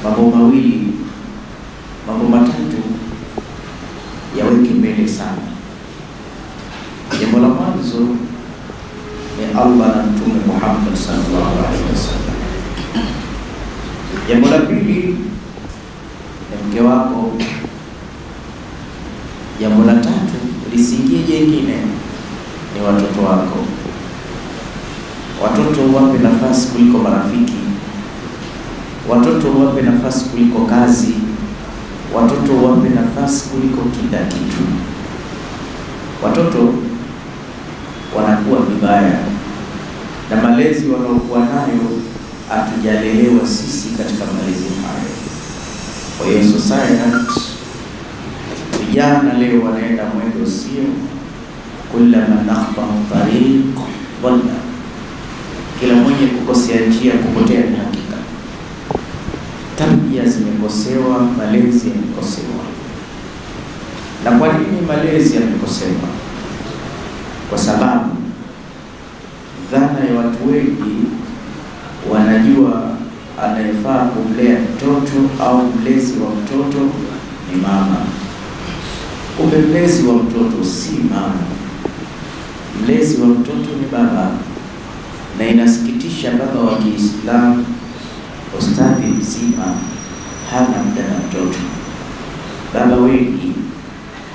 mambo mawili, mambo matatu yaweke mbele sana. Jambo la mwanzo ni Allah na Mtume Muhammad sallallahu alaihi wasallam. Jambo la pili ni mke wako. Jambo la tatu lisingie jingine ni watoto wako. Watoto wape nafasi kuliko marafiki. Watoto wape nafasi kuliko kazi. Watoto wape nafasi kuliko kila kitu. Watoto wanakuwa vibaya na malezi wanaokuwa nayo hatujalelewa sisi katika malezi hayo. Kwa hiyo society, vijana leo wanaenda mwendo sio, kullama nakhtahu tariq dhalla, kila mwenye kukosea njia kupotea ni hakika. Tabia zimekosewa, malezi yamekosewa. Na kwa nini malezi yamekosewa? Kwa sababu dhana ya watu wengi wanajua anayefaa kumlea mtoto au mlezi wa mtoto ni mama. Kumbe mlezi wa mtoto si mama, mlezi wa mtoto ni baba. Na inasikitisha, baba wa Kiislamu ustadhi mzima hana muda na mtoto. Baba wengi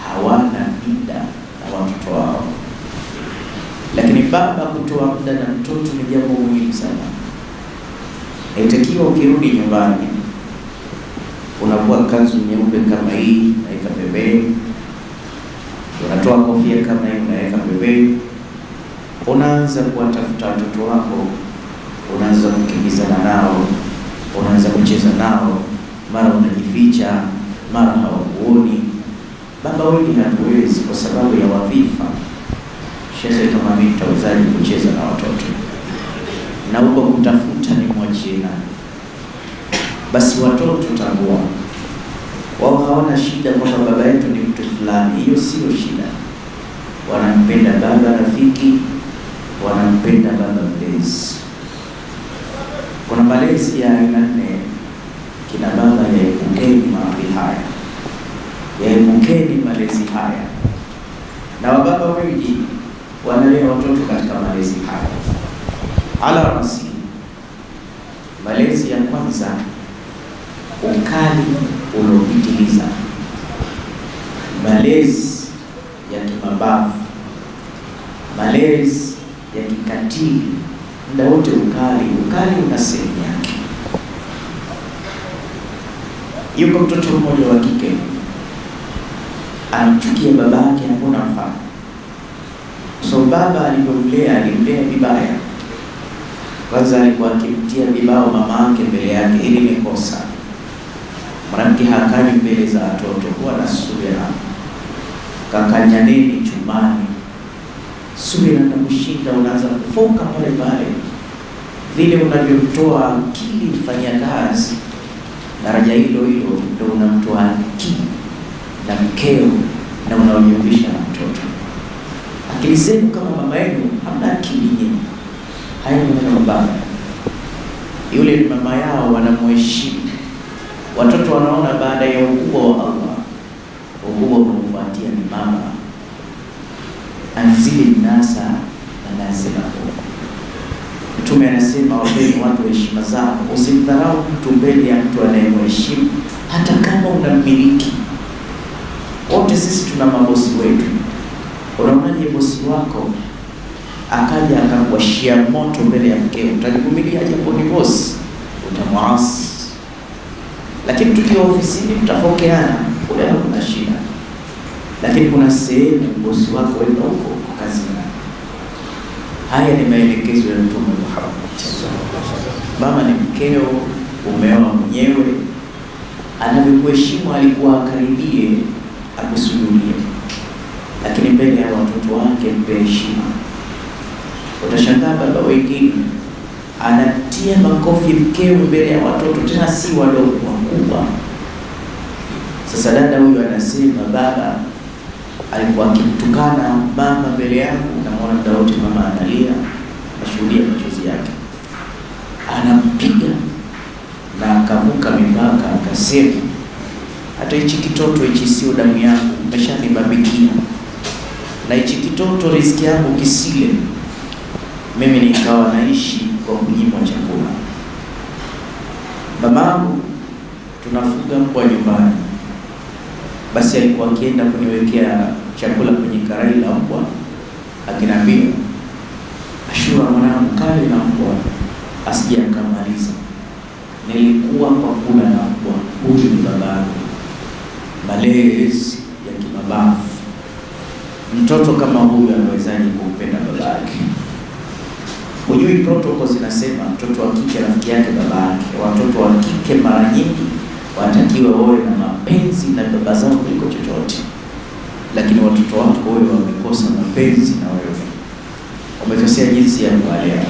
hawana muda na watoto wao. Lakini baba kutoa muda na mtoto ni jambo muhimu sana. Haitakiwa ukirudi nyumbani unakuwa kanzu nyeupe kama hii naweka pembeni, unatoa kofia kama hii unaweka pembeni, unaanza kuwatafuta watoto wako, unaanza kukimbizana nao, unaanza kucheza nao, mara unajificha, mara hawakuoni. Baba wengi hatuwezi kwa sababu ya wadhifa. Shehe kama mimi nitawezaje kucheza na watoto? Na huko kutafuta ni mwachie nani? Basi watoto tambua, wao hawana shida kwamba baba yetu ni mtu fulani. Hiyo sio shida. Wanampenda baba rafiki, wanampenda baba mlezi. Kuna malezi ya aina nne. Kina baba, yaepukeni maadili haya, yaepukeni malezi haya. Na wababa wengi wanalea watoto katika malezi haya. Ala rasi, malezi ya kwanza, ukali unaopitiliza, malezi ya kimabavu, malezi ya kikatili, muda wote ukali una sehemu yake. Yuko mtoto mmoja wa kike anamchukia babake, hakuna mfano. So baba alivyomlea, alimlea vibaya. Kwanza alikuwa akimtia vibao mama yake mbele yake, ili ni kosa. Mwanamke hakani mbele za watoto, huwa na subira. Kakanyaneni chumbani, subira na kushinda, unaanza kufoka pale pale. Vile unavyomtoa akili fanya kazi, daraja hilo ndio unamtoa akili na mkeo na unaonyumbisha na mtoto. Akili zenu kama mama yenu hamna akili nyinyi. Haya ni baba. Yule ni mama yao, wanamheshimu. Watoto wanaona baada ya ukubwa wa Allah, ukubwa unaofuatia ni mama. Anzili nasa na nasema. Mtume anasema wapeni watu heshima zao. Usimdharau mtu mbele ya mtu anayemheshimu hata kama unamiliki. Wote sisi tuna mabosi wetu. Unaonaje bosi wako akaja akakuashia moto mbele ya mkeo? Utakuvumilia japo ni bosi? Utamwasi. Lakini tukiwa ofisini mtafokeana, kule hakuna shida. Lakini kuna sehemu bosi wako wenda huko kazini. Haya ni maelekezo ya Mtume Muhammad. Mama ni mkeo, umeoa mwenyewe. Anavyokuheshimu alikuwa akaribie akusujudie, lakini mbele ya watoto wake mpe heshima. Utashangaa baba wengine anatia makofi mkeo mbele ya watoto, tena si wadogo, wakubwa. Sasa dada huyu anasema baba alikuwa akimtukana mama mbele yangu, na mwana muda wote mama analia, nashuhudia machozi yake. Anampiga na akavuka mipaka, akasema hata hichi kitoto hichi sio damu yangu, umeshanibabikia, na hichi kitoto riziki yangu kisile. Mimi nikawa naishi kwa kunyimwa chakula. Babangu tunafuga mbwa nyumbani, basi alikuwa akienda kuniwekea chakula kwenye karai la mbwa, akiniambia, Ashura mwanangu, kale na mbwa asije akamaliza. Nilikuwa kwa kula na mbwa. Huyu ni babangu, malezi ya kimabavu. Mtoto kama huyu anawezaje kumpenda babake? Hujui protocol zinasema mtoto wa kike rafiki yake babake. Watoto wa kike mara nyingi watakiwa wawe na mapenzi na baba zao kuliko chochote. Lakini watoto wako wewe wamekosa mapenzi na wewe, wamekosea jinsi ya kuwalea.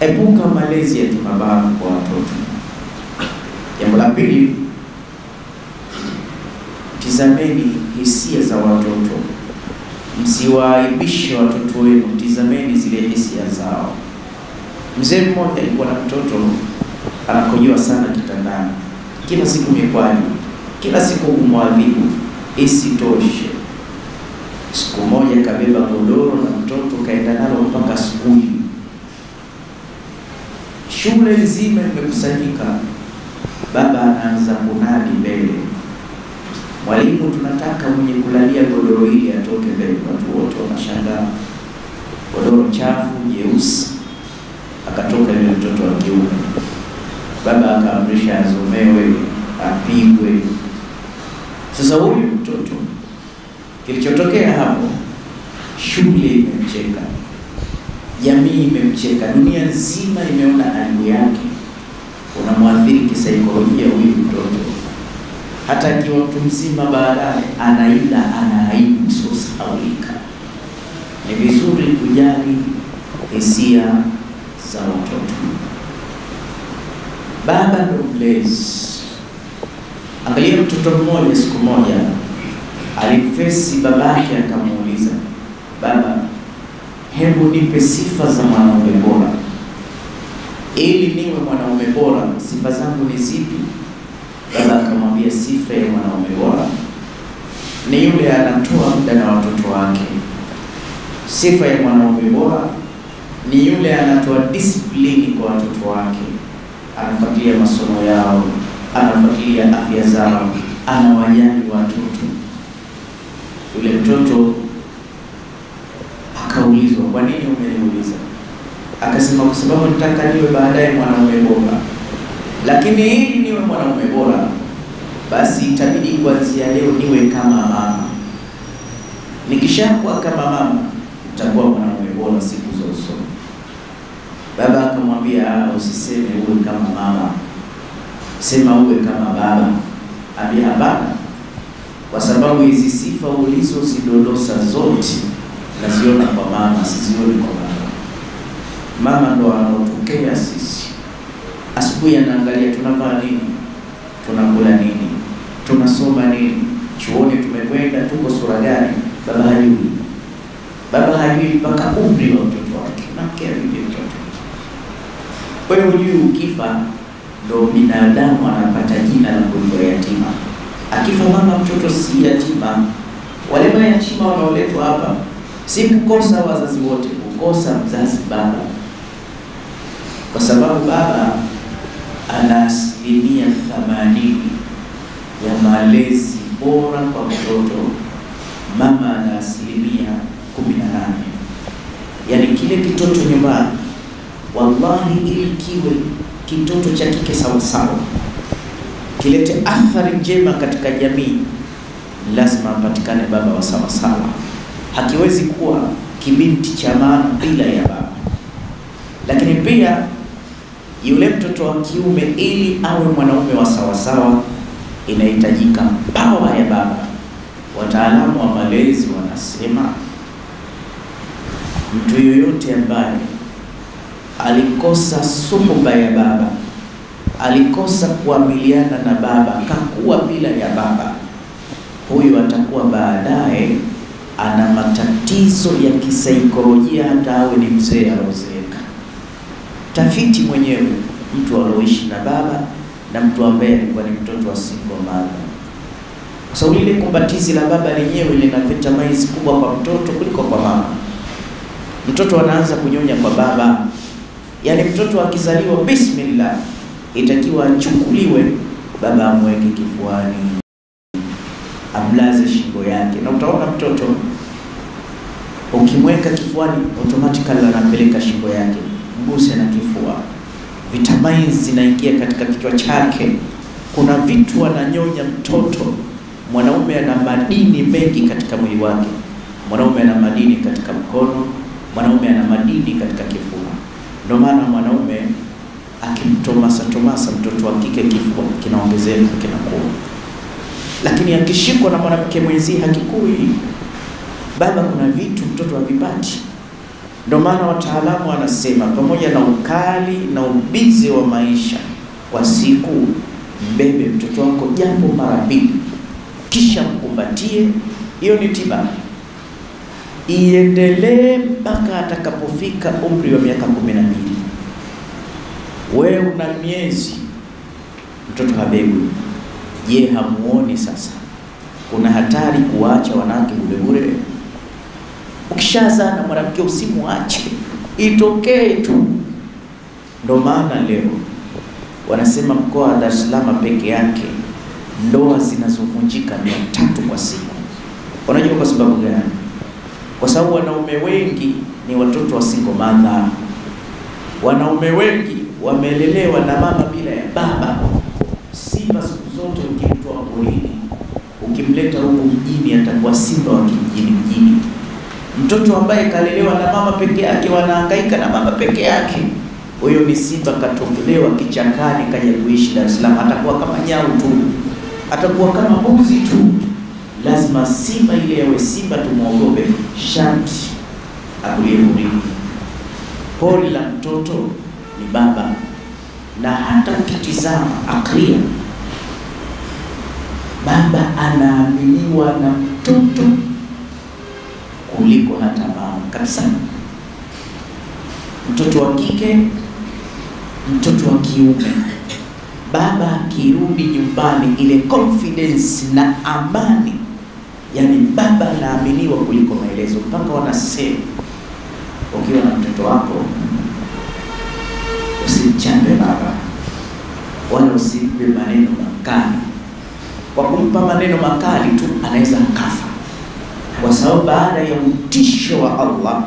Epuka malezi ya kimabavu kwa watoto. Jambo la pili, tizameni hisia za watoto. Msiwaaibishe watoto wenu, tizameni zile hisia zao. Mzee mmoja alikuwa na mtoto anakojoa sana kitandani, kila siku mikwani, kila siku kumwadhibu. Isitoshe, siku moja kabeba godoro na mtoto kaenda nalo mpaka skuli. Shule nzima imekusanyika, baba anaanza kunadi mbele, mwalimu, tunataka mwenye kulalia godoro hili atoke mbele. Watu wote wanashangaa, godoro chafu jeusi. Akatoka yule mtoto wa kiume, baba akaamrisha azomewe, apigwe. Sasa huyu mtoto, kilichotokea hapo, shule imemcheka, jamii imemcheka, dunia nzima imeona aibu yake. Unamwathiri kisaikolojia huyu mtoto. Hata akiwa mtu mzima baadaye ana aibu isiyosahaulika. Ni vizuri kujali hisia za watoto. Baba ndo mlezi. Angalia mtoto mmoja siku moja alimfesi babake, akamuuliza, baba, hebu nipe sifa za mwanaume bora. Ili niwe mwanaume bora, sifa zangu ni zipi? Baba akamwambia, sifa ya mwanaume bora ni yule anatoa muda na watoto wake. Sifa ya mwanaume bora ni yule anatoa discipline kwa watoto wake, anafuatilia masomo yao, anafuatilia afya zao, anawajali watoto. Yule mtoto akaulizwa, kwa nini umeniuliza? Akasema, kwa sababu nitaka niwe baadaye mwanaume bora. Lakini ili niwe mwanaume bora, basi itabidi kuanzia leo niwe kama mama. Nikishakuwa kama mama, nitakuwa mwanaume bora siku za usoni. Baba akamwambia, usiseme uwe kama mama, sema uwe kama baba. Ambia hapana, kwa sababu hizi sifa ulizozidondosa zote naziona kwa mama, sizioni kwa baba. Mama ndo anatokea sisi. Asubuhi anaangalia tunavaa nini, tunakula nini, tunasoma nini, chuoni tumekwenda, tuko sura gani. Baba hajui. Baba hajui mpaka umri wa mtoto wake, na mke hajui mtoto. Kwa hiyo hujui ukifa ndo binadamu anapata jina la kuitwa yatima. Akifa mama, mtoto si yatima. Wale mayatima wanaoletwa hapa si kukosa wazazi wote, kukosa mzazi baba. Kwa sababu baba ana 80% ya malezi bora kwa mtoto, mama ana 18%. Yani kile kitoto nyumbani, wallahi, ili kiwe kitoto cha kike sawa sawa, kilete athari njema katika jamii, lazima patikane baba wa sawa sawa. Hakiwezi kuwa kibinti cha maana bila ya baba. Lakini pia yule mtoto wa kiume, ili awe mwanaume wa sawa sawa, inahitajika power ya baba. Wataalamu wa malezi wanasema mtu yoyote ambaye alikosa suhuba ya baba, alikosa kuamiliana na baba, kakuwa bila ya baba, huyu atakuwa baadaye ana matatizo ya kisaikolojia, hata awe ni mzee au zeeka. Tafiti mwenyewe mtu alioishi na baba na mtu ambaye alikuwa ni mtoto wa single mother. Kwa sababu ile kumbatizi la baba lenyewe lina vitamins kubwa kwa mtoto kuliko kwa mama. Mtoto anaanza kunyonya kwa baba. Yaani mtoto akizaliwa bismillah itakiwa achukuliwe, baba amweke kifuani, amlaze shingo yake. Na utaona mtoto ukimweka kifuani automatically anapeleka shingo yake, mguse na kifua. Vitamins zinaingia katika kichwa chake. Kuna vitu ananyonya mtoto. Mwanaume ana madini mengi katika mwili wake. Mwanaume ana madini katika mkono, mwanaume ana madini katika kifua. Ndio maana mwanaume akimtomasa mtoto wa kike kifua kinaongezeka, kinakuwa. Lakini akishikwa na mwanamke mwenzi hakikui. Baba kuna vitu mtoto havipati. Ndio maana wataalamu wanasema pamoja na ukali na ubizi wa maisha kwa siku, mbebe mtoto wako japo mara 2, kisha mkumbatie. Hiyo ni tiba. Iendelee mpaka atakapofika umri wa miaka 12. Wewe una miezi, mtoto habebwi. Je, hamuoni sasa kuna hatari kuacha wanawake bure? Ukishazaa na mwanamke usimuache, itokee tu. Ndio maana leo wanasema mkoa wa Dar es Salaam peke yake ndoa zinazovunjika 300 kwa siku. Unajua kwa sababu gani? Kwa sababu wanaume wengi ni watoto wa single mother. Wanaume wengi wamelelewa na mama bila ya baba. Simba siku zote ukimtoa porini, ukimleta huko mjini atakuwa simba wa mjini. Mtoto ambaye kalelewa na mama peke yake, wanahangaika na mama peke yake, huyo ni simba katolewa kichakani kaja kuishi Dar es Salaam. Atakuwa kama nyau tu, atakuwa kama mbuzi tu. Lazima simba ile yawe simba tumuogope, shanti akulie murini. Pori la mtoto ni baba. Na hata ukitizama aklia, baba anaaminiwa na mtoto kuliko hata mama kabisa. Mtoto wa kike, mtoto wa kiume, baba akirudi nyumbani ile confidence na amani, yani baba anaaminiwa kuliko maelezo. Mpaka wanasema ukiwa na mtoto wako usimchambe baba, wala usimpe maneno makali. Kwa kumpa maneno makali tu anaweza kafa. Kwa sababu baada ya utisho wa Allah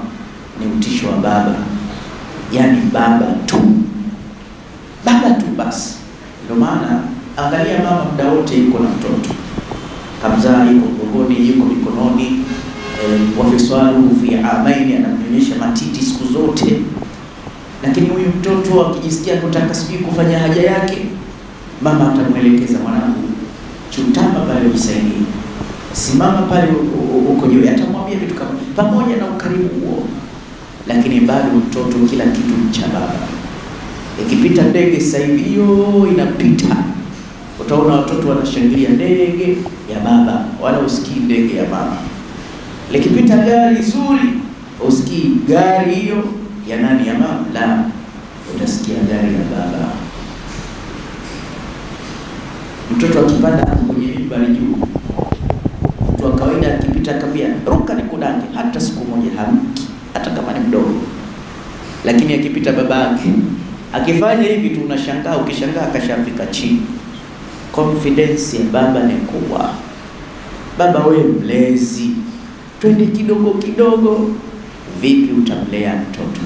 ni utisho wa baba. Yani baba tu basi. Ndio maana angalia mama muda wote yuko na mtoto. Kamzaa yuko mgongoni, yuko mikononi, wafiswalu fi amaini, anamnyonyesha matiti siku zote. Lakini huyu mtoto akijisikia kutaka sijui kufanya haja yake, mama atamuelekeza, mwanangu chutama pale ujisaidie, simama pale uko juu. Atamwambia vitu kama pamoja na ukaribu huo, lakini bado mtoto kila kitu cha baba. Ikipita ndege sasa hiyo inapita, utaona watoto wanashangilia ndege ya baba, wala usikii ndege ya mama. Likipita gari zuri, usikii gari hiyo ya nani, ya mama? La, utasikia gari ya baba. Mtoto akipanda kwenye mimbari juu, mtu wa kawaida akipita akambia ruka nikudange, hata siku moja hamki, hata kama ni mdogo. Lakini akipita babake akifanya hivi tu unashangaa, ukishangaa akashafika chini. Confidence ya baba ni kubwa. Baba wewe mlezi, twende kidogo kidogo, vipi utamlea mtoto?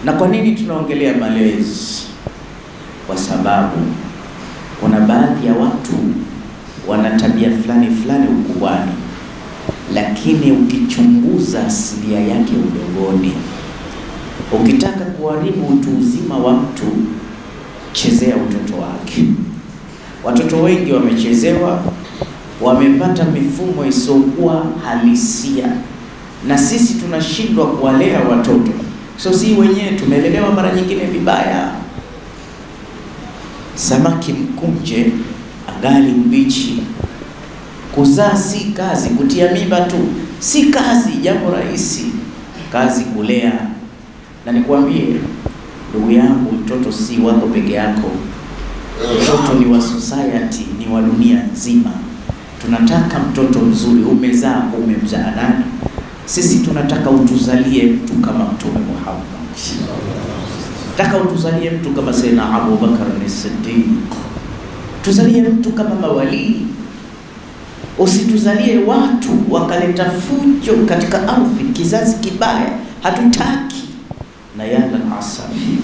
Na kwa nini tunaongelea malezi? Kwa sababu kuna baadhi ya watu wana tabia fulani ukubwani, lakini ukichunguza asilia yake udogoni. Ukitaka kuharibu utu uzima wa mtu, chezea utoto wake. Watoto wengi wamechezewa, wamepata mifumo isiyokuwa halisia, na sisi tunashindwa kuwalea watoto. So si wenyewe tumelelewa mara nyingine vibaya. Samaki mkunje angali mbichi. Kuzaa si kazi, kutia mimba tu si kazi, jambo rahisi. Kazi kulea. Na nikwambie ndugu yangu, mtoto si wako peke yako. Mtoto ni wa society, ni wa dunia nzima. Tunataka mtoto mzuri. Umezaa, umemzaa nani? Sisi tunataka utuzalie mtu kama Mtume Muhammad. Nataka utuzalie mtu kama Sayyidina Abu Bakar as-Siddiq. Tuzalie mtu kama mawali. Usituzalie watu wakaleta fujo katika ardhi, kizazi kibaya. Hatutaki. Na yala asafi,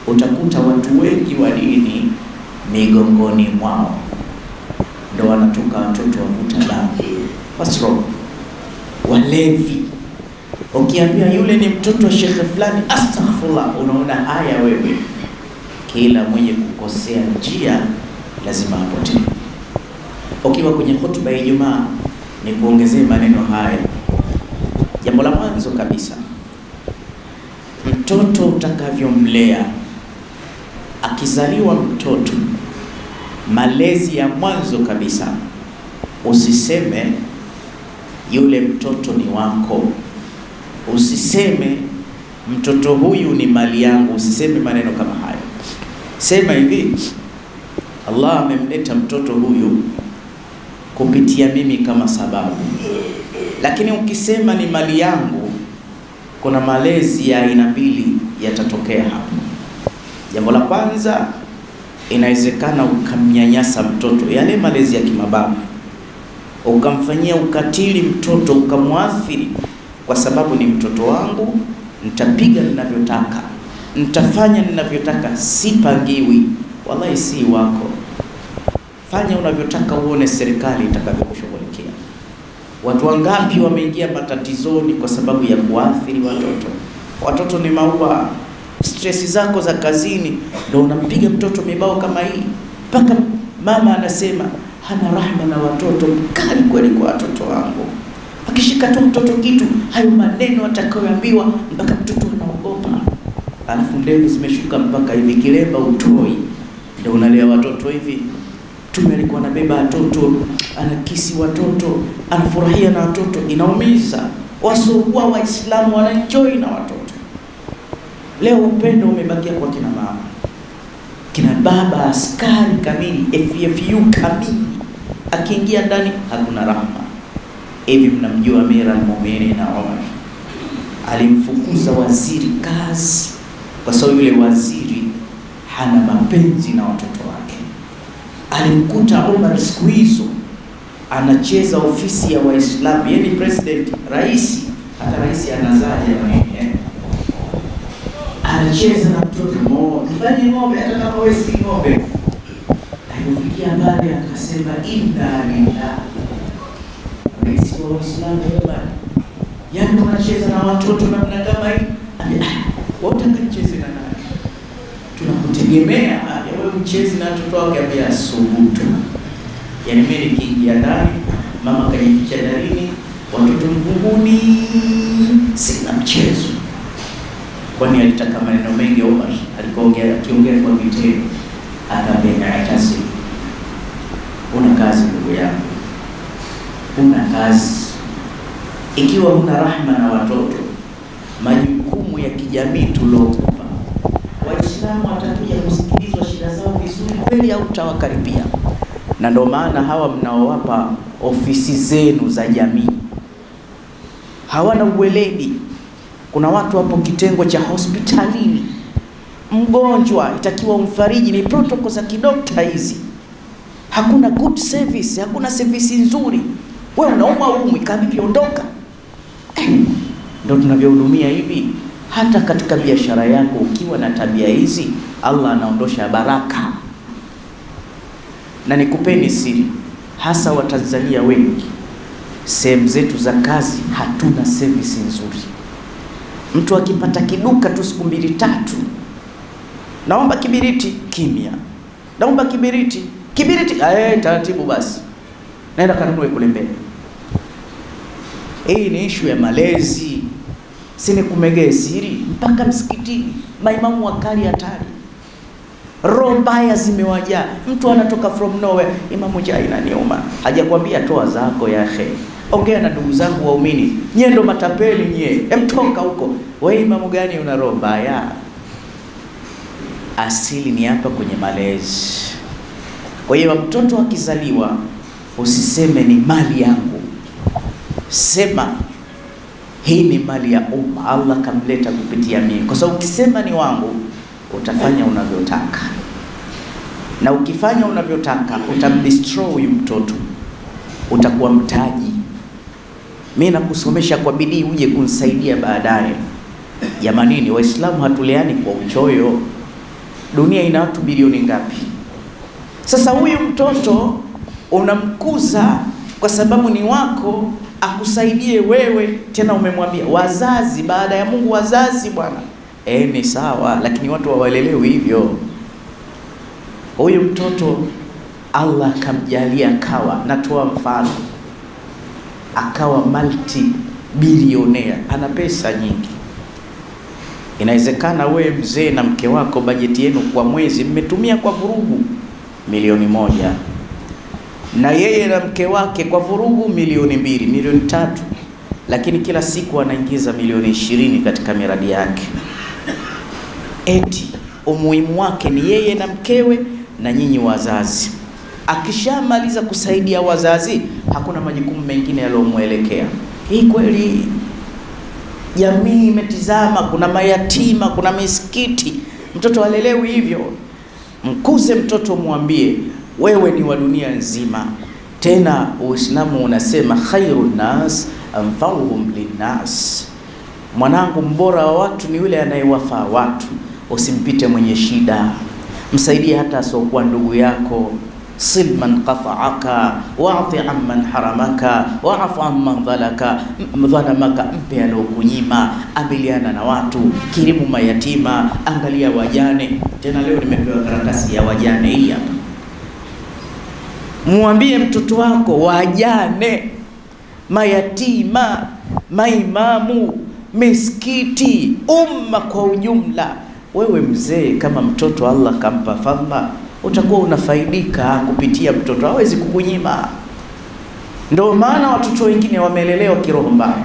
utakuta watu wengi wa dini migongoni mwao ndo wanatoka watoto wavuta bangi, what's wrong, walevi. Ukiambia yule ni mtoto wa shekhe fulani, astaghfirullah, unaona haya wewe. Kila mwenye kukosea njia lazima apotee. Ukiwa kwenye hotuba ya Ijumaa, ni kuongezea maneno haya. Jambo la mwanzo kabisa, mtoto utakavyomlea, akizaliwa mtoto, malezi ya mwanzo kabisa, usiseme yule mtoto ni wako. Usiseme mtoto huyu ni mali yangu. Usiseme maneno kama hayo. Sema hivi, Allah amemleta mtoto huyu kupitia mimi kama sababu. Lakini ukisema ni mali yangu, kuna malezi ya aina mbili yatatokea hapo. Jambo la kwanza, inawezekana ukamnyanyasa mtoto, yale malezi ya kimababu, ukamfanyia ukatili mtoto, ukamwathiri, kwa sababu ni mtoto wangu, nitapiga ninavyotaka, nitafanya ninavyotaka, sipangiwi. Wallahi si wako. Fanya unavyotaka, uone serikali itakavyokushughulikia. Watu wangapi wameingia matatizoni kwa sababu ya kuathiri watoto? Watoto ni maua. Stress zako za kazini ndio unampiga mtoto mibao kama hii, mpaka mama anasema hana rahma na watoto, mkali kweli kwa watoto wangu. Akishika tu mtoto kitu, hayo maneno atakayoambiwa mpaka mtoto anaogopa. Alafu ndevu zimeshuka mpaka hivi, kilemba utoi, ndio unalea watoto hivi. Mtume alikuwa anabeba watoto, anakisi watoto, anafurahia na watoto. Inaumiza. Wasiokuwa Waislamu wanaenjoy na watoto. Leo upendo umebakia kwa kina mama, kina baba, askari kamili, FFU kamili. Akiingia ndani hakuna rahma. Hivi mnamjua Amir al-Mu'minin na Umar alimfukuza waziri kazi kwa sababu yule waziri hana mapenzi na watoto wake. Alimkuta Umar siku hizo anacheza ofisi ya Waislamu, yani president, rais, hata rais anazaa jamani, anacheza na mtoto mmoja. Kifanye ng'ombe, hata kama wewe si ng'ombe. Alipofikia mbali akasema inna lillahi. Rais wa Waislamu bwana, yani unacheza na watoto namna kama hii? Wote kanacheza na nani? Tunakutegemea wewe mcheze na watoto wako, ambia subutu. Yani mimi nikiingia ndani, mama kajificha darini, watoto mgunguni, sina mchezo. Kwani alitaka maneno mengi Umar, akiongea kwa vitendo. Akapenda atasi. Una kazi ndugu yangu, una kazi. Ikiwa una rahma na watoto, majukumu ya kijamii tulokupa, Waislamu watakuja kusikilizwa shida zao vizuri kweli au utawakaribia? Na ndio maana hawa mnaowapa ofisi zenu za jamii hawana uweledi. Kuna watu hapo kitengo cha hospitalini, mgonjwa itakiwa umfariji, ni protocol za kidokta hizi. Hakuna good service, hakuna service nzuri. Wewe unaumwa umwi, kavipi ondoka? Ndio tunavyohudumia hivi. Hata katika biashara yako ukiwa na tabia hizi, Allah anaondosha baraka. Na nikupeni siri, hasa wa Tanzania wengi, sehemu zetu za kazi hatuna service nzuri. Mtu akipata kiduka tu siku 2-3, naomba kibiriti, kimya. Naomba kibiriti, taratibu basi, naenda kanunue kule mbele. Hii ni issue ya malezi. Sine kumegea siri mpaka msikitini, maimamu wakali hatari. Roho mbaya zimewajaa. Mtu anatoka from nowhere, imamu jai na niuma, hajakwambia toa zako ya khe. Ongea na ndugu zangu waumini, nyie ndo matapeli nyie, emtoka huko. Wewe imamu gani una roho mbaya? asili ni hapa kwenye malezi. Kwa hiyo mtoto akizaliwa usiseme ni mali yangu, sema hii ni mali ya umma, Allah kamleta kupitia mimi. Kwa sababu ukisema ni wangu, utafanya unavyotaka, na ukifanya unavyotaka utamdestroy mtoto, utakuwa mtaji. Mimi nakusomesha kwa bidii uje kunisaidia baadaye. Jamanini, Waislamu hatuleani kwa uchoyo. Dunia ina watu bilioni ngapi? Sasa huyu mtoto unamkuza kwa sababu ni wako, akusaidie wewe. Tena umemwambia wazazi, baada ya Mungu wazazi bwana. Ni sawa, lakini watu hawalelewi hivyo. Huyu mtoto Allah kamjalia akawa, natoa mfano, akawa multi billionaire, ana pesa nyingi. Inawezekana we mzee na mke wako bajeti yenu kwa mwezi mmetumia kwa vurugu milioni 1, na yeye na mke wake kwa vurugu milioni 2, milioni 3, lakini kila siku anaingiza milioni 20 katika miradi yake. Eti umuhimu wake ni yeye na mkewe na nyinyi wazazi. Akishamaliza kusaidia wazazi, hakuna majukumu mengine yaliyomwelekea. Hii kweli jamii imetizama, kuna mayatima, kuna misikiti. Mtoto alelewi hivyo. Mkuze mtoto, mwambie wewe ni wa dunia nzima. Tena Uislamu unasema khairun nas anfa'uhum linnas. Mwanangu, mbora wa watu ni yule anayewafaa watu. Usimpite mwenye shida, msaidie hata asiokuwa ndugu yako. Sil man qata'aka wa'ti amman haramaka wa'fu amman dhalamaka. Mpe alokunyima, ambiliana na watu, kirimu mayatima, angalia wajane. Tena leo nimepewa karatasi ya wajane hii hapa. Muambie mtoto wako wajane, mayatima, maimamu, misikiti, umma kwa ujumla. Wewe mzee, kama mtoto Allah kampa fadhila, utakuwa unafaidika kupitia mtoto, hawezi kukunyima. Ndio maana watoto wengine wamelelewa kiroho mbaya,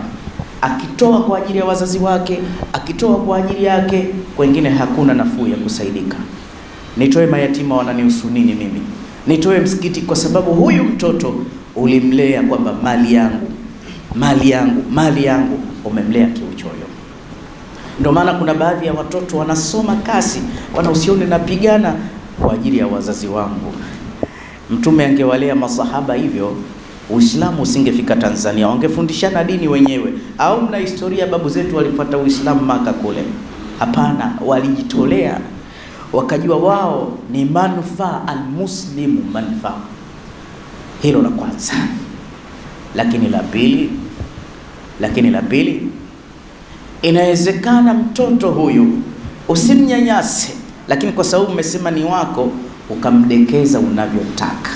akitoa kwa ajili ya wazazi wake, akitoa kwa ajili yake, wengine hakuna nafuu ya kusaidika. Nitoe mayatima wananihusu nini mimi? Nitoe msikiti kwa sababu huyu mtoto ulimlea kwamba mali yangu, mali yangu, mali yangu, umemlea kiuchoyo. Ndio maana kuna baadhi ya watoto wanasoma kasi, wanahusioni napigana kwa ajili ya wazazi wangu. Mtume angewalea masahaba hivyo, Uislamu usingefika Tanzania, wangefundishana dini wenyewe. Au mna historia babu zetu walifuata Uislamu Maka kule? Hapana, walijitolea, wakajua wao ni manufaa, almuslimu manufaa. Hilo la kwanza. Lakini la pili, inawezekana mtoto huyu usimnyanyase, lakini kwa sababu umesema ni wako, ukamdekeza unavyotaka.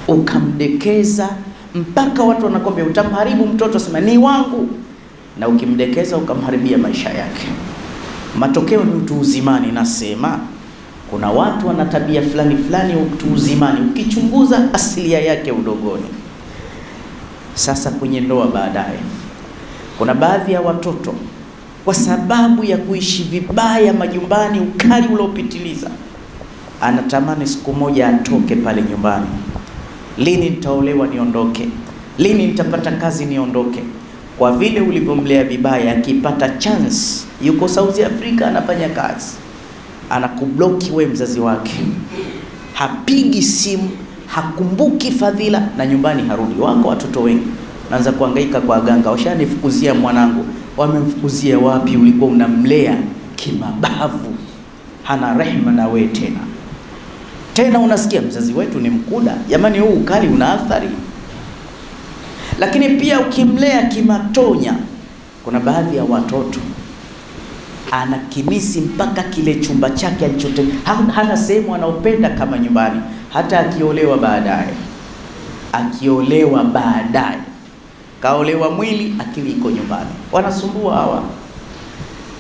Ukamdekeza mpaka watu wanakwambia utamharibu mtoto, sema ni wangu. Na ukimdekeza ukamharibia maisha yake. Matokeo ni utu uzimani. Nasema kuna watu wana tabia fulani utu uzimani, ukichunguza asilia yake udogoni. Sasa kwenye ndoa baadaye, kuna baadhi ya watoto kwa sababu ya kuishi vibaya majumbani, ukali uliopitiliza, anatamani siku moja atoke pale nyumbani. Lini nitaolewa niondoke? Lini nitapata kazi niondoke? Kwa vile ulivyomlea vibaya, akipata chance, yuko South Africa anafanya kazi, anakubloki we mzazi wake, hapigi simu, hakumbuki fadhila, na nyumbani harudi. Wako watoto wengi naanza kuhangaika kwa ganga, washanifukuzia mwanangu. Wamemfukuzia wapi? Ulikuwa unamlea kimabavu, hana rehema na we tena unasikia mzazi wetu ni mkuda. Jamani, huu ukali una athari. Lakini pia ukimlea kimatonya, kuna baadhi ya watoto anakimisi mpaka kile chumba chake alichote, hana sehemu anaopenda kama nyumbani. Hata akiolewa baadaye, kaolewa mwili, akili iko nyumbani. Wanasumbua hawa.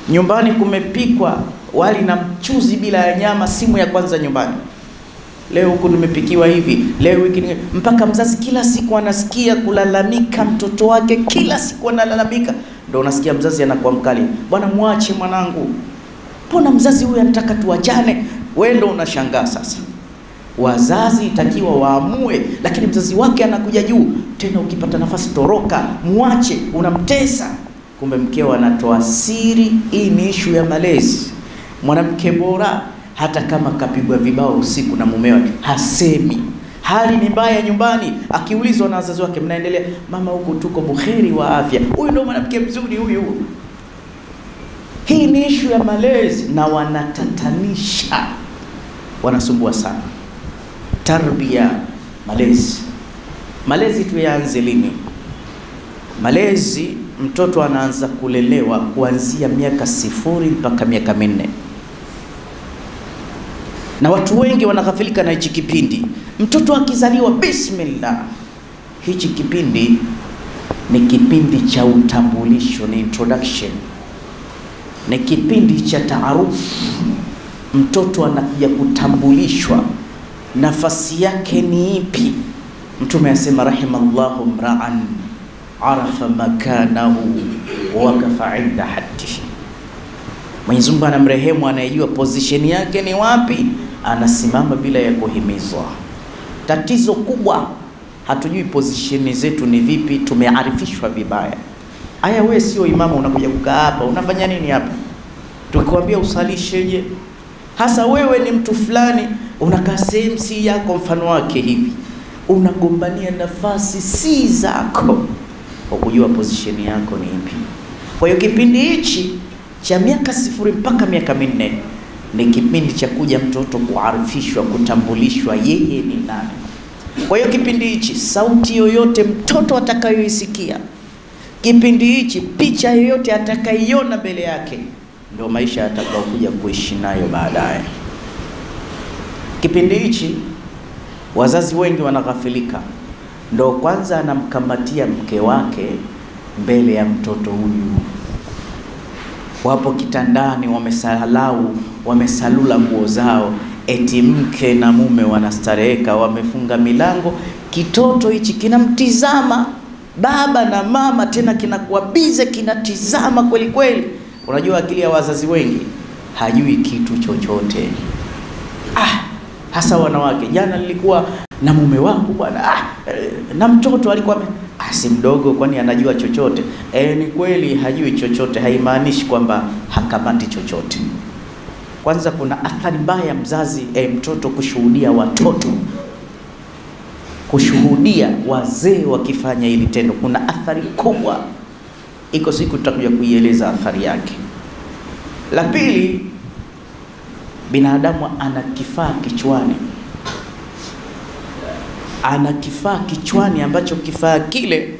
Nyumbani kumepikwa wali na mchuzi bila ya nyama, simu ya kwanza nyumbani. Leo huku nimepikiwa hivi, leo wiki mpaka mzazi kila siku anasikia kulalamika mtoto wake, kila siku analalamika. Ndio unasikia mzazi anakuwa mkali, bwana muache mwanangu. mbona mzazi huyu anataka tuachane? Wewe ndio unashangaa sasa. Wazazi itakiwa waamue, lakini mzazi wake anakuja juu. Tena ukipata nafasi toroka, muache, unamtesa. Kumbe mkeo anatoa siri. Hii ni issue ya malezi. Mwanamke bora hata kama kapigwa vibao usiku na mumewe hasemi. Hali ni mbaya nyumbani, akiulizwa na wazazi wake, mnaendelea? Mama, huko tuko buheri wa afya. Huyu ndio mwanamke mzuri huyu. Hii ni issue ya malezi, na wanatatanisha, wanasumbua sana. Tarbia, malezi. Malezi tuyaanze lini? Malezi, mtoto anaanza kulelewa kuanzia miaka 0 mpaka miaka 4. Na watu wengi wanaghafilika na hichi kipindi. Mtoto akizaliwa, bismillah. Hichi kipindi ni kipindi cha utambulisho, ni introduction. Ni kipindi cha taarufu. Mtoto anakuja kutambulishwa nafasi yake ni ipi. Mtume asema rahimallahu mra'an arafa makanahu wa waqafa 'inda haddihi. Mwenyezi Mungu anamrehemu anayejua position yake ni wapi, anasimama bila ya kuhimizwa. Tatizo kubwa, hatujui position zetu ni vipi, tumearifishwa vibaya. Aya, wewe sio imamu, unakuja kukaa hapa, unafanya nini hapa? Tukikwambia usalisheje? Hasa wewe ni mtu fulani, unakaa sehemu si yako, mfano wake hivi, unagombania nafasi si zako, ukujua position yako ni ipi. Kwa hiyo kipindi hichi cha miaka 0 mpaka miaka 4 ni kipindi cha kuja mtoto kuarifishwa, kutambulishwa yeye ni nani. Kwa hiyo kipindi hichi, sauti yoyote mtoto atakayoisikia, kipindi hichi picha yoyote atakayoiona mbele yake, ndio maisha atakayokuja kuishi nayo baadaye. Kipindi hichi wazazi wengi wanaghafilika. Ndio kwanza anamkamatia mke wake mbele ya mtoto huyu. Wapo kitandani, wamesalula nguo zao, eti mke na mume wanastareheka, wamefunga milango. Kitoto hichi kinamtizama baba na mama, tena kinakuwa bize, kinatizama kweli kweli. Unajua akili ya wazazi wengi, hajui kitu chochote. Hasa wanawake. Jana nilikuwa na mume wangu bwana, na mtoto alikuwa si mdogo, kwani anajua chochote? Ni kweli hajui chochote, haimaanishi kwamba hakamati chochote. Kwanza kuna athari mbaya mzazi, mtoto kushuhudia watoto, kushuhudia wazee wakifanya hili tendo, kuna athari kubwa. Iko siku tutakuja kuieleza athari yake. La pili, binadamu ana kifaa kichwani. Ana kifaa kichwani ambacho kifaa kile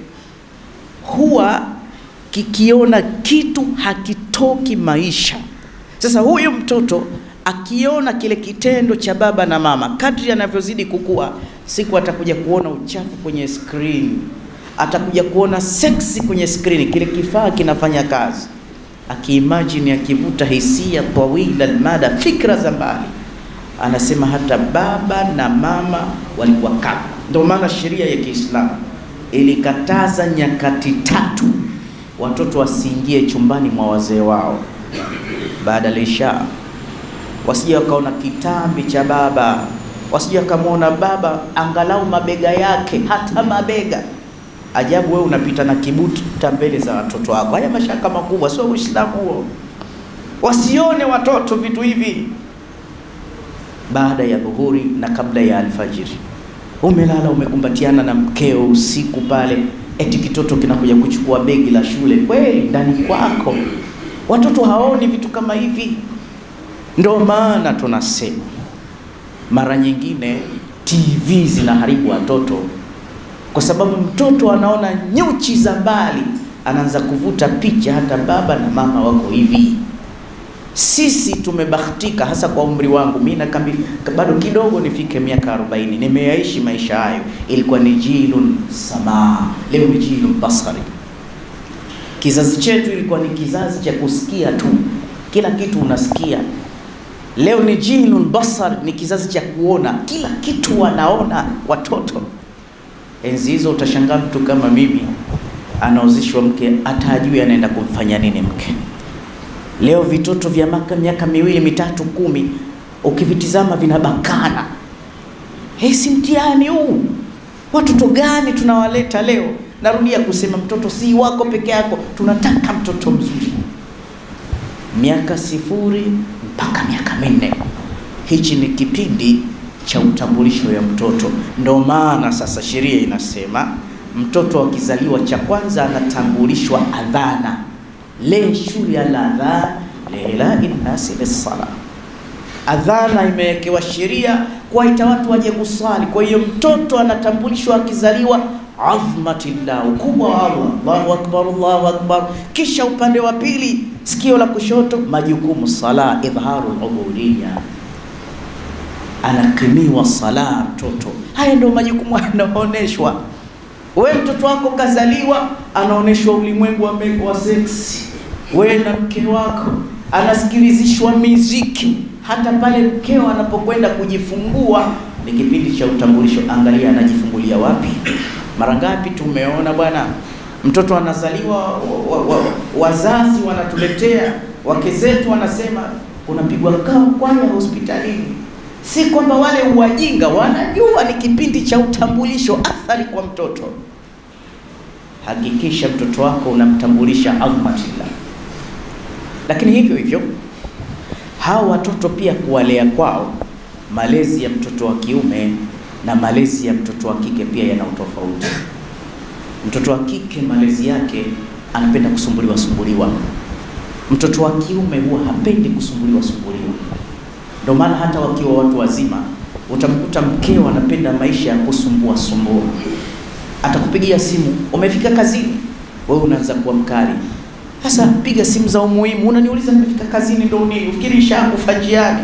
huwa kikiona kitu hakitoki maisha. Sasa huyu mtoto akiona kile kitendo cha baba na mama, kadri anavyozidi kukua, siku atakuja kuona uchafu kwenye screen, atakuja kuona seksi kwenye screen, kile kifaa kinafanya kazi. Akiimagine, akivuta hisia tawila almada, fikra za mbali, anasema hata baba na mama walikuwa kama. Ndio maana sheria ya Kiislamu ilikataza nyakati 3 watoto wasiingie chumbani mwa wazee wao baada ya isha. Wasije wakaona kitambi cha baba, wasije wakamwona baba angalau mabega yake, hata mabega. Ajabu wewe unapita na kibuta mbele za watoto wako. Haya mashaka makubwa, sio Uislamu huo. Wasione watoto vitu hivi. Baada ya dhuhuri na kabla ya alfajiri, umelala umekumbatiana na mkeo usiku pale, eti kitoto kinakuja kuchukua begi la shule kweli ndani kwako. Watoto haoni vitu kama hivi. Ndio maana tunasema mara nyingine TV zinaharibu watoto, kwa sababu mtoto anaona nyuchi za mbali, anaanza kuvuta picha hata baba na mama wako hivi. Sisi tumebahatika, hasa kwa umri wangu mimi, bado kidogo nifike miaka 40, nimeyaishi maisha hayo. Ilikuwa ni jilun samaa, leo ni jilun basari. Kizazi chetu ilikuwa ni kizazi cha kusikia tu, kila kitu unasikia. Leo ni jilun basar, ni kizazi cha kuona, kila kitu wanaona watoto. Enzi hizo utashangaa mtu kama mimi anaozishwa mke, hata hajui anaenda kumfanya nini mke. Leo vitoto vya miaka 2, 3, 10 ukivitizama vinabakana. Si mtihani huu? Watoto gani tunawaleta leo? Narudia kusema, mtoto si wako peke yako, tunataka mtoto mzuri. Miaka 0 mpaka miaka 4. Hichi ni kipindi cha utambulisho ya mtoto. Ndio maana sasa sheria inasema mtoto akizaliwa cha kwanza anatambulishwa adhana. Le shuri al-adhan la innasi bis-sala. Adhana imewekewa sheria kuwaita watu waje kusali. Kwa hiyo mtoto anatambulishwa akizaliwa azmatillah, ukubwa wa Allah, Allahu akbar, Allahu akbar. Kisha upande wa pili, sikio la kushoto, majukumu sala, idharul ubudiyya, anakimiwa sala mtoto. Haya ndio majukumu anaoneshwa. Wewe mtoto wako kazaliwa, anaoneshwa ulimwengu wa seksi. Wewe na mke wako anasikilizishwa muziki. Hata pale mkeo anapokwenda kujifungua ni kipindi cha utambulisho. Angalia anajifungulia wapi. Mara ngapi tumeona bwana, mtoto anazaliwa, wazazi wanatuletea, wake zetu wanasema unapigwa kwaya hospitalini. Si kwamba wale wajinga wanajua ni kipindi cha utambulisho, athari kwa mtoto. Hakikisha mtoto wako unamtambulisha azmatillah. Lakini hivyo hivyo hao watoto pia kuwalea kwao, malezi ya mtoto wa kiume na malezi ya mtoto wa kike pia yana utofauti. Mtoto wa kike malezi yake anapenda kusumbuliwa. Mtoto wa kiume huwa hapendi kusumbuliwa. Ndio maana hata wakiwa watu wazima utamkuta mkeo anapenda maisha ya kusumbua. Atakupigia simu, umefika kazini, wewe unaanza kuwa mkali. Sasa piga simu za umuhimu, unaniuliza nimefika kazini ndio nini? Ufikiri nishakufa njiani?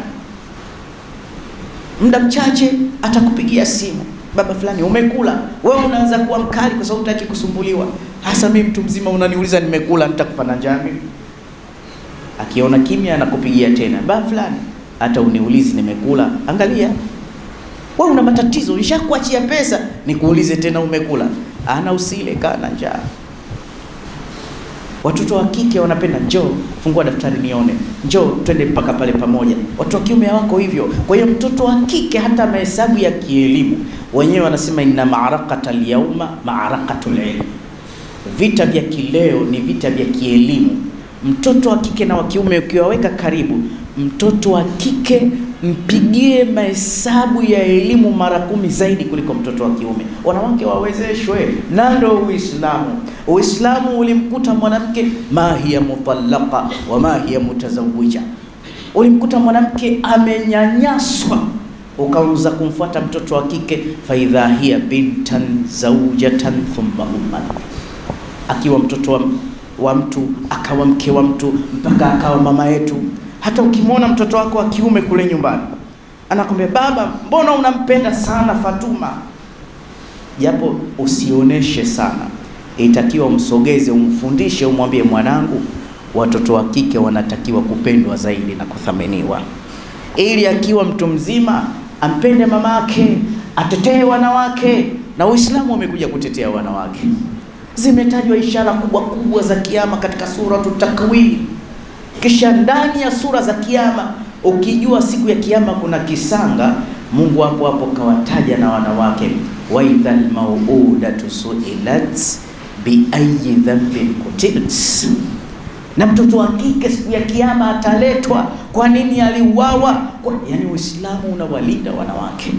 Muda mchache atakupigia simu, baba fulani umekula, wewe unaanza kuwa mkali kwa sababu hutaki kusumbuliwa. Hasa mimi mtu mzima unaniuliza nimekula, nitakufa na njaa mimi? Akiona kimya anakupigia tena, baba fulani hata uniulizi nimekula. Angalia, wewe una matatizo, nishakuachia pesa nikuulize tena umekula. Ana usile kana njaa. Watoto wa kike wanapenda njoo, fungua daftari nione, njoo twende mpaka pale pamoja. Watoto wa kiume hawako hivyo. Kwa hiyo mtoto wa kike hata mahesabu ya kielimu wenyewe wanasema inna ma'arakatal yawma ma'arakatul ilm. Vita vya kileo ni vita vya kielimu. Mtoto wa kike na wa kiume ukiwaweka karibu, mtoto wa kike mpigie mahesabu ya elimu mara 10 zaidi kuliko mtoto wa kiume. Wanawake wawezeshwe, na ndio Uislamu. Uislamu ulimkuta mwanamke mahiya mutallaqa wa mahiya mutazawwija. Ulimkuta mwanamke amenyanyaswa, ukauza kumfuata mtoto wa kike, fa idha hiya bintan zawjatan thumma umman. Akiwa mtoto wa mtu akawa mke wa mtu mpaka akawa mama yetu. Hata ukimwona mtoto wako wa kiume kule nyumbani anakwambia, baba mbona unampenda sana Fatuma? Japo usioneshe sana, itakiwa umsogeze, umfundishe, umwambie mwanangu, watoto wa kike wanatakiwa kupendwa zaidi na kuthaminiwa, ili akiwa mtu mzima ampende mamake, atetee wanawake. Na Uislamu umekuja kutetea wanawake. Zimetajwa ishara kubwa za kiyama katika suratul Takwir. Kisha ndani ya sura za kiyama, ukijua siku ya kiyama kuna kisanga, Mungu hapo kawataja na wanawake, wa idhal mau'udatu su'ilat bi ayyi dhanbin qutilat. Na mtoto wa kike siku ya kiyama ataletwa, kwa nini aliuawa? Yani Uislamu unawalinda wanawake.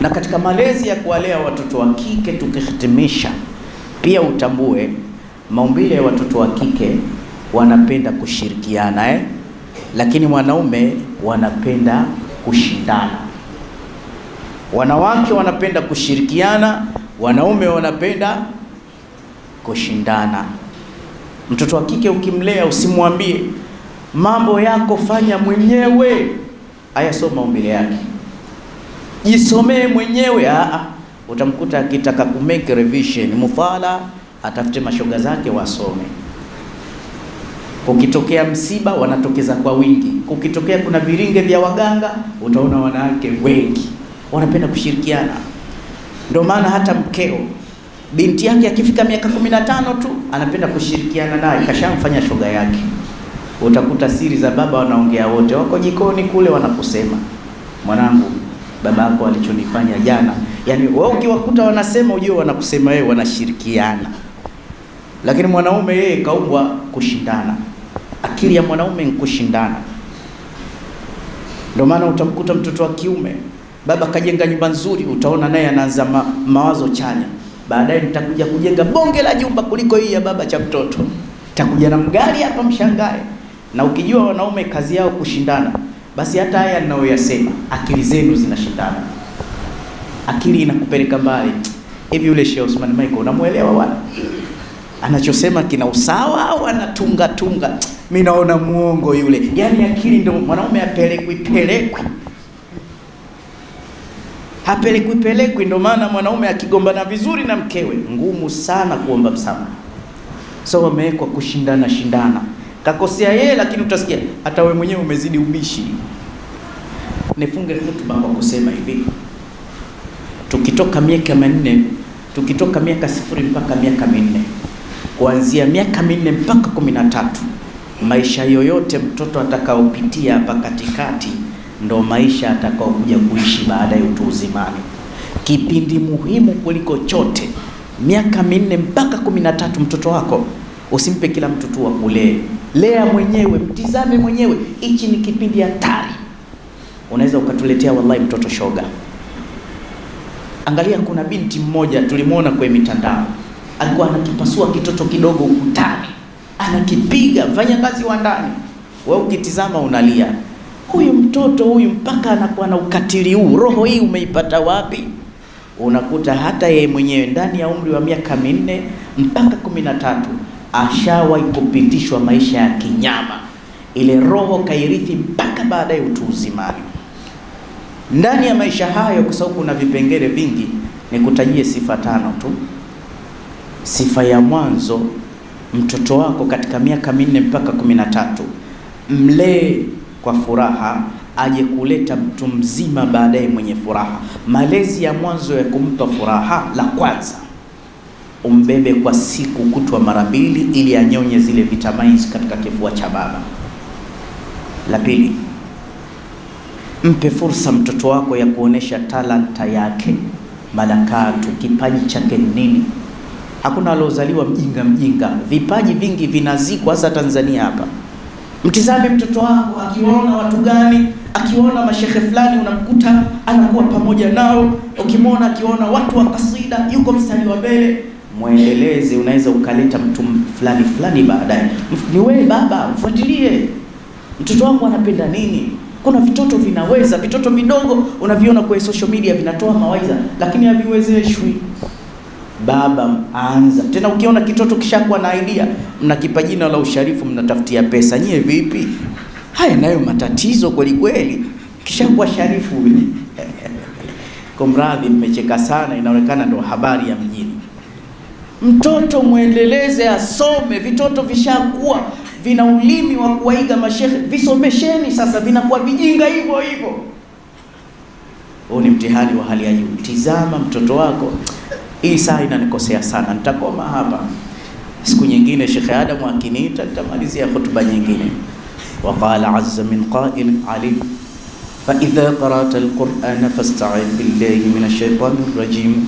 Na katika malezi ya kuwalea watoto wa kike tukihitimisha, pia utambue maumbile ya watoto wa kike wanapenda kushirikiana, lakini wanaume wanapenda kushindana. Wanawake wanapenda kushirikiana, wanaume wanapenda kushindana. Mtoto wa kike ukimlea, usimwambie mambo yako fanya mwenyewe. Haya sio maumbile yake. Jisomee mwenyewe. Utamkuta akitaka kumake revision mufala, atafute mashoga zake wasome. Ukitokea msiba wanatokeza kwa wingi. Ukitokea kuna viringe vya waganga, utaona wanawake wengi wanapenda kushirikiana. Ndio maana hata mkeo binti yake akifika miaka 15 tu anapenda kushirikiana naye, kashamfanya shoga yake. Utakuta siri za baba wanaongea wote, wako jikoni kule wanakusema, mwanangu, babako alichonifanya jana. Yani wao ukiwakuta wanasema, ujue wanakusema wewe, wanashirikiana. Lakini mwanaume yeye kaumbwa kushindana. Akili ya mwanaume ni kushindana. Ndio maana utamkuta mtoto wa kiume, baba kajenga nyumba nzuri, utaona naye anaanza mawazo chanya. Baadaye nitakuja kujenga bonge la jumba kuliko hii ya baba cha mtoto. Nitakuja na mgari hapa mshangae. Na ukijua wanaume kazi yao kushindana, basi hata haya ninayoyasema akili zenu zinashindana. Akili inakupeleka mbali. Hivi yule Sheikh Osman Michael unamuelewa wala? Anachosema kina usawa au anatunga tunga? Mimi naona muongo yule. Yaani akili ndio mwanaume apelekwi. Hapelekwi. Ndio maana mwanaume akigombana vizuri na mkewe, ngumu sana kuomba msamaha. So wamewekwa shindana. Kakosea yeye, lakini utasikia hata wewe mwenyewe umezidi ubishi. Nifunge hotuba kwa kusema hivi. Tukitoka miaka 4, tukitoka miaka 0 mpaka miaka 4, kuanzia miaka 4 mpaka 13, maisha yoyote mtoto atakaopitia hapa katikati ndo maisha atakaokuja kuishi baada ya utu uzimani. Kipindi muhimu kuliko chote, miaka 4 mpaka 13, mtoto wako usimpe kila mtu tu akulee. Lea mwenyewe, mtizame mwenyewe. Hichi ni kipindi hatari. Unaweza ukatuletea wallahi mtoto shoga. Angalia, kuna binti mmoja tulimuona kwenye mitandao, alikuwa anakipasua kitoto kidogo ukutani, anakipiga, mfanya kazi wa ndani. Wewe ukitizama unalia. Huyu mtoto huyu mpaka anakuwa na ukatili huu, roho hii umeipata wapi? Unakuta hata yeye mwenyewe ndani ya umri wa miaka 4 mpaka 13 ashawahi kupitishwa maisha ya kinyama. Ile roho kairithi mpaka baada ya utu uzimani. Ndani ya maisha hayo, kwa sababu kuna vipengele vingi, nikutajie sifa 5 tu. Sifa ya mwanzo, mtoto wako katika miaka 4 mpaka 13, mlee kwa furaha, aje kuleta mtu mzima baadaye mwenye furaha. Malezi ya mwanzo ya kumpa furaha, la kwanza, umbebe kwa siku kutwa mara 2 ili anyonye zile vitamins katika kifua cha baba. La pili, mpe fursa mtoto wako ya kuonesha talanta yake, malakatu, kipaji chake nini. Hakuna alozaliwa mjinga. Vipaji vingi vinazikwa hasa Tanzania hapa. Mtizame mtoto wako akiona watu gani, akiona mashehe fulani unamkuta anakuwa pamoja nao, ukimwona akiona watu wa kasida yuko mstari wa mbele, muendeleze. Unaweza ukaleta mtu fulani baadaye. Ni wewe baba, mfuatilie mtoto wako anapenda nini. Kuna vitoto vinaweza, vitoto vidogo unaviona kwenye social media vinatoa mawaidha, lakini haviwezeshwi. Baba anza. Tena ukiona kitoto kishakuwa na idea, mnakipa jina la usharifu, mnatafutia pesa. Nyie vipi? Haya nayo matatizo kweli. Kishakuwa sharifu. Kumradhi, mmecheka sana, inaonekana ndo habari ya mjini. Mtoto muendeleze asome. Vitoto vishakuwa vina ulimi wa kuwaiga mashehe, visomesheni sasa, vinakuwa vijinga hivyo. Huu ni mtihani wa hali ya juu. Tizama mtoto wako. Hii saa inanikosea sana, nitakoma hapa. Siku nyingine Sheikh Adam akiniita nitamalizia hotuba nyingine. Waqala azza min qa'il alim, fa idha qara'ta al-Qur'ana fasta'id billahi minash shaitanir rajim.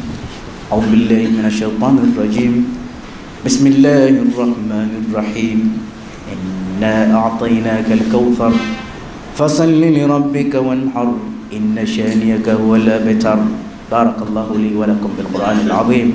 A'udhu billahi minash shaitanir rajim. Bismillahir rahmanir rahim. Inna a'tainaka al-kawthar fasalli li rabbika wanhar inna shaniyaka huwal abtar. بارك الله لي ولكم بالقرآن العظيم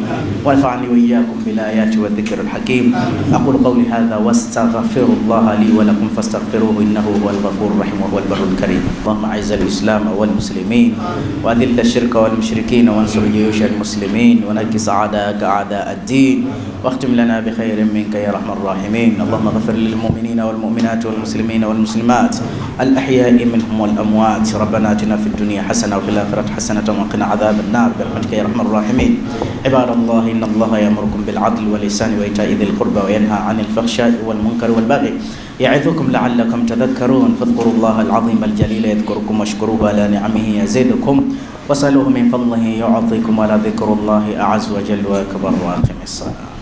ونفعني وإياكم بالآيات والذكر الحكيم. أقول قولي هذا واستغفر الله لي ولكم فاستغفروه إنه هو الغفور الرحيم وهو البر الكريم. اللهم أعز الإسلام والمسلمين وأذل الشرك والمشركين وانصر جيوش المسلمين ونكس أعداءك أعداء الدين واختم لنا بخير منك يا أرحم الراحمين. اللهم اغفر للمؤمنين والمؤمنات والمسلمين والمسلمات الأحياء منهم والأموات. ربنا آتنا في الدنيا حسنة وفي الآخرة حسنة وقنا عذاب النار برحمتك يا أرحم الراحمين. عباد الله، إن الله يأمركم بالعدل والإحسان وإيتاء ذي القربى وينهى عن الفحشاء والمنكر والبغي يعظكم لعلكم تذكرون. فاذكروا الله العظيم الجليل يذكركم واشكروه على نعمه يزدكم واسألوه من فضله يعطيكم ولذكر الله أعز وجل وأكبر. وأقم الصلاة.